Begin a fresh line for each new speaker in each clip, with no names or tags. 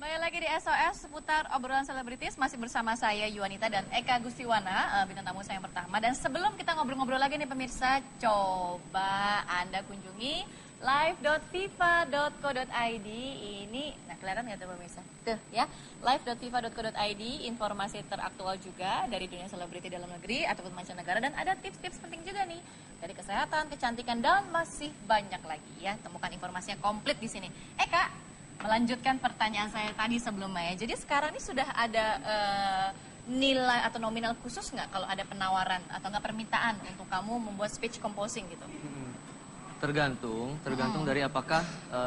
Kembali lagi di SOS seputar obrolan selebritis, masih bersama saya Yuanita dan Eka Gustiwana, bintang tamu saya yang pertama. Dan sebelum kita ngobrol-ngobrol lagi nih pemirsa, coba Anda kunjungi live.fifa.co.id. Ini, nah kelihatan nggak tuh pemirsa? Tuh ya, live.fifa.co.id, informasi teraktual juga dari dunia selebriti dalam negeri ataupun mancanegara. Dan ada tips-tips penting juga nih, dari kesehatan, kecantikan, dan masih banyak lagi ya. Temukan informasinya komplit di sini. Eka, melanjutkan pertanyaan saya tadi sebelumnya ya. Jadi sekarang ini sudah ada nilai atau nominal khusus nggak kalau ada penawaran atau nggak permintaan untuk kamu membuat speech composing gitu?
Tergantung dari apakah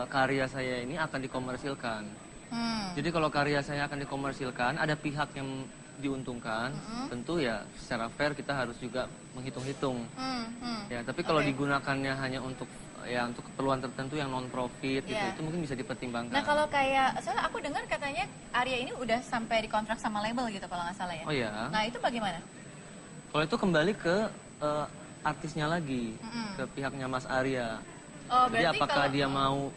karya saya ini akan dikomersilkan. Jadi kalau karya saya akan dikomersilkan, ada pihak yang diuntungkan, tentu ya secara fair kita harus juga menghitung-hitung. Ya, tapi kalau digunakannya hanya untuk keperluan tertentu yang non profit gitu, itu mungkin bisa dipertimbangkan.
Nah kalau kayak, soalnya aku dengar katanya Arya ini udah sampai dikontrak sama label gitu kalau nggak salah ya.
Oh ya.
Nah itu bagaimana?
Kalau itu kembali ke artisnya lagi, ke pihaknya Mas Arya.
Oh,
jadi apakah dia mau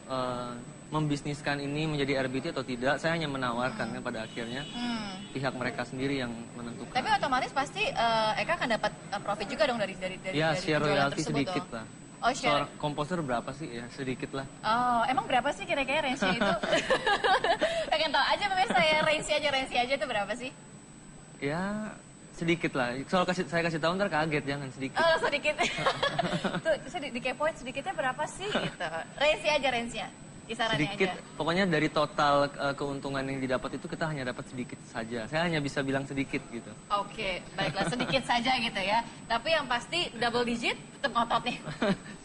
membisniskan ini menjadi RBT atau tidak, saya hanya menawarkan kan pada akhirnya pihak mereka sendiri yang menentukan.
Tapi otomatis pasti Eka akan dapat profit juga dong dari
ya, share royalti sedikit
tuh.
lah.
Oh, share.
Komposer berapa sih? Ya sedikit lah.
Oh, emang berapa sih kira-kira range-nya itu? Pengen tahu aja pemirsa ya, range aja itu berapa sih?
Ya sedikit lah. Soal saya kasih tahu ntar kaget, jangan sedikit.
Oh, sedikit. Tuh, saya dikepoin sedikitnya berapa sih gitu. Range-nya. Kisarannya
sedikit,
aja.
Pokoknya dari total keuntungan yang didapat itu kita hanya dapat sedikit saja. Saya hanya bisa bilang sedikit gitu.
Oke, baiklah sedikit saja gitu ya. Tapi yang pasti double digit tetap ngotot nih.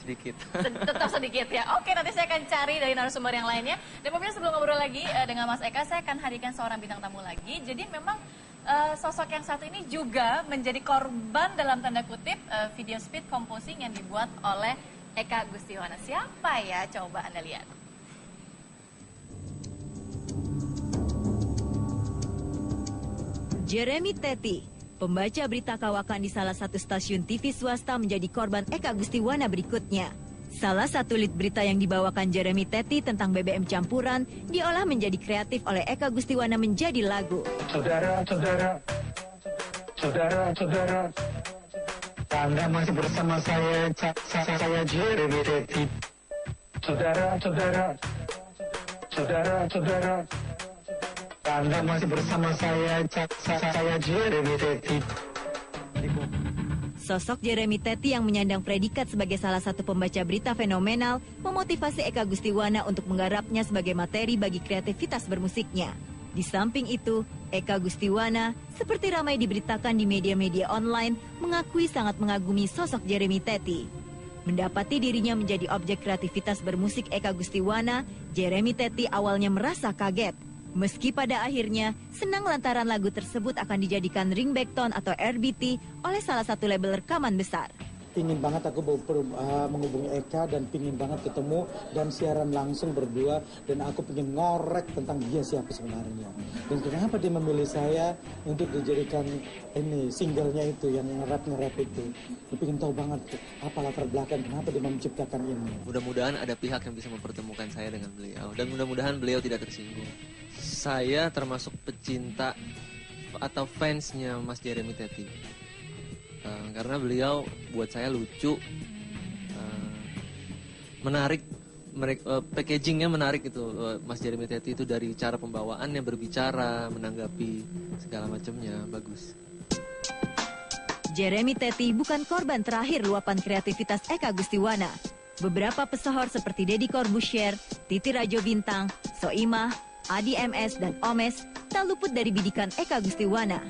Sedikit.
Tetap sedikit ya. Oke, nanti saya akan cari dari narasumber yang lainnya. Dan pemirsa sebelum ngobrol lagi dengan Mas Eka, saya akan hadirkan seorang bintang tamu lagi. Jadi memang sosok yang satu ini juga menjadi korban dalam tanda kutip video speed composing yang dibuat oleh Eka Gustiwana. Siapa ya? Coba Anda lihat.
Jeremy Teti, pembaca berita kawakan di salah satu stasiun TV swasta menjadi korban Eka Gustiwana berikutnya. Salah satu lead berita yang dibawakan Jeremy Teti tentang BBM campuran diolah menjadi kreatif oleh Eka Gustiwana menjadi lagu.
Saudara, Anda masih bersama saya Jeremy Teti. Saudara, Anda masih bersama saya Jeremy Teti.
Sosok Jeremy Teti yang menyandang predikat sebagai salah satu pembaca berita fenomenal memotivasi Eka Gustiwana untuk menggarapnya sebagai materi bagi kreativitas bermusiknya. Di samping itu, Eka Gustiwana, seperti ramai diberitakan di media-media online, mengakui sangat mengagumi sosok Jeremy Teti. Mendapati dirinya menjadi objek kreativitas bermusik Eka Gustiwana, Jeremy Teti awalnya merasa kaget. Meski pada akhirnya senang lantaran lagu tersebut akan dijadikan ringback tone atau RBT oleh salah satu label rekaman besar.
Pingin banget aku menghubungi Eka dan pingin banget ketemu dan siaran langsung berdua dan aku pingin ngorek tentang dia siapa sebenarnya. Dan kenapa dia memilih saya untuk dijadikan ini singlenya itu yang nge-rap itu. Aku pingin tahu banget apa latar belakang kenapa dia menciptakan ini.
Mudah-mudahan ada pihak yang bisa mempertemukan saya dengan beliau dan mudah-mudahan beliau tidak tersinggung. Saya termasuk pecinta atau fansnya Mas Jeremy Teti. Karena beliau buat saya lucu, menarik, packagingnya menarik itu. Mas Jeremy Teti itu dari cara pembawaannya, berbicara, menanggapi segala macamnya bagus.
Jeremy Teti bukan korban terakhir luapan kreativitas Eka Gustiwana. Beberapa pesohor seperti Deddy Corbuzier, Titi Rajo Bintang, Soimah, Adi MS, dan Omes tak luput dari bidikan Eka Gustiwana.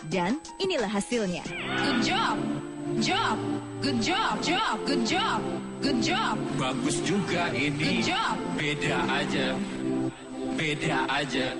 Dan inilah hasilnya.
Good job, good job, good job.
Bagus juga ini.
Good job.
Beda aja, beda aja.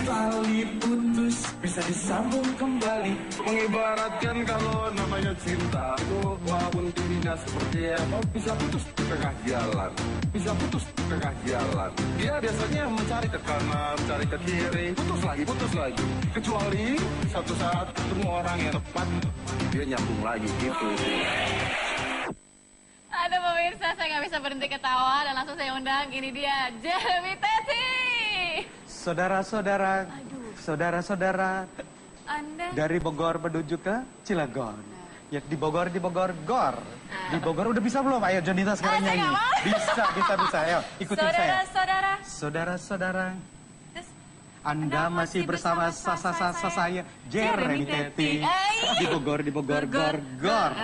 Tali putus
bisa disambung kembali. Mengibaratkan kalau namanya cinta itu walaupun dirinya seperti apa, bisa putus di tengah jalan, bisa putus di tengah jalan. Dia biasanya mencari ke kanan, mencari ke kiri, putus lagi. Kecuali satu saat ketemu orang yang tepat, dia nyambung lagi gitu.
Aduh pemirsa, saya nggak bisa berhenti ketawa dan langsung saya undang, ini dia Jeremy Teti.
Saudara-saudara, saudara-saudara,
Anda
dari Bogor menuju ke Cilegon. Ya di Bogor, gor. Di Bogor udah bisa belum? Ayo Jonita sekarang
saya
nyanyi.
nggak mau.
Bisa. Ayo ikutin saya.
saudara-saudara,
Saudara-saudara,
terus
Anda masih bersama saya, Jeremy Teti. Di Bogor, gor.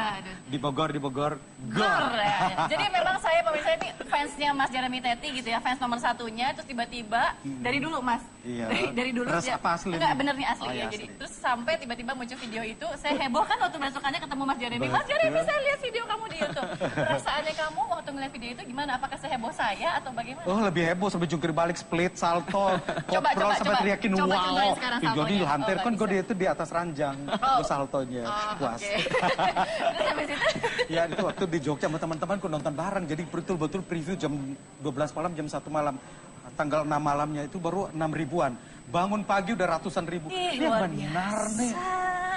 Di Bogor, gor.
Gor, ya. Jadi memang saya pemirsa ini fansnya Mas Jeremy Teti gitu ya, fans nomor satunya. Terus tiba-tiba dari dulu Mas,
Iya.
dari dulu
Terus apa asli
enggak
nih?
bener nih asli
Oh,
ya.
iya,
Jadi
asli.
terus sampai tiba-tiba muncul video itu, saya heboh kan waktu besokannya ketemu Mas Jeremy. Mas
Betul.
Jeremy, saya lihat video kamu di YouTube. Perasaannya kamu waktu ngeliat video itu gimana? Apakah seheboh saya atau bagaimana?
Oh lebih heboh sampai jungkir balik, split, salto, koprol sampai teriakin
coba
wow.
contohin sekarang
Video di
saltonya.
lantai
Oh,
kan
nggak
gue
bisa.
itu di atas ranjang, gue saltonya, puas.
Oke. Terus habis itu
Ya itu waktu di Jogja sama teman-temanku nonton bareng, jadi betul-betul preview jam 12 malam, jam 1 malam. Tanggal 6 malamnya itu baru 6 ribuan. Bangun pagi udah ratusan ribu.
Ih,
Ini
luar
benar
biasa.
nih.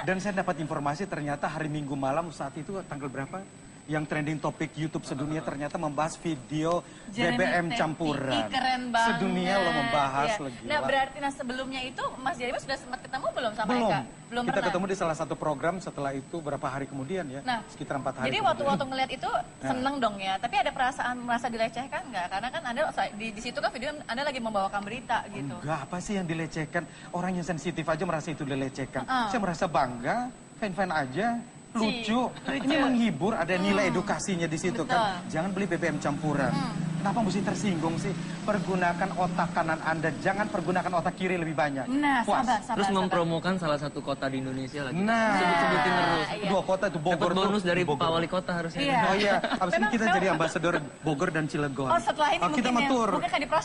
Dan saya dapat informasi ternyata hari Minggu malam saat itu tanggal berapa? Yang trending topik YouTube sedunia ternyata membahas video
Jeremy
BBM
Teti.
campuran.
Ih, keren banget.
Sedunia lo membahas
Iya.
lagi.
Nah berarti sebelumnya itu Mas Jeremy sudah sempat ketemu belum sama
Belum.
Eka? Belum
Kita
pernah.
ketemu di salah satu program, setelah itu berapa hari kemudian ya?
Nah,
sekitar 4 hari.
Jadi
kemudian.
waktu ngeliat itu seneng dong ya. Tapi ada perasaan merasa dilecehkan nggak? Karena kan Anda di situ kan video Anda lagi membawakan berita gitu.
Enggak, apa sih yang dilecehkan? Orang yang sensitif aja merasa itu dilecehkan.
Uh-uh.
Saya merasa bangga, fan-fan aja, lucu. Ini menghibur, ada nilai edukasinya di situ
Betul.
kan. Jangan beli BBM campuran. Kenapa mesti tersinggung sih? Pergunakan otak kanan Anda, jangan pergunakan otak kiri lebih banyak.
Nah,
Puas.
sabar.
Terus mempromokan salah satu kota di Indonesia lagi.
Nah,
Sebut-sebutin terus.
iya.
Dua kota itu Bogor.
Dapat bonus
tuh,
dari
Bogor.
Pak Wali Kota harusnya.
Iya.
Oh iya, abis ini
Memang-
kita jadi ambasador Bogor dan Cilegon.
Oh setelah ini
Oh, kita
mungkin
mau tour.
mungkin akan diproses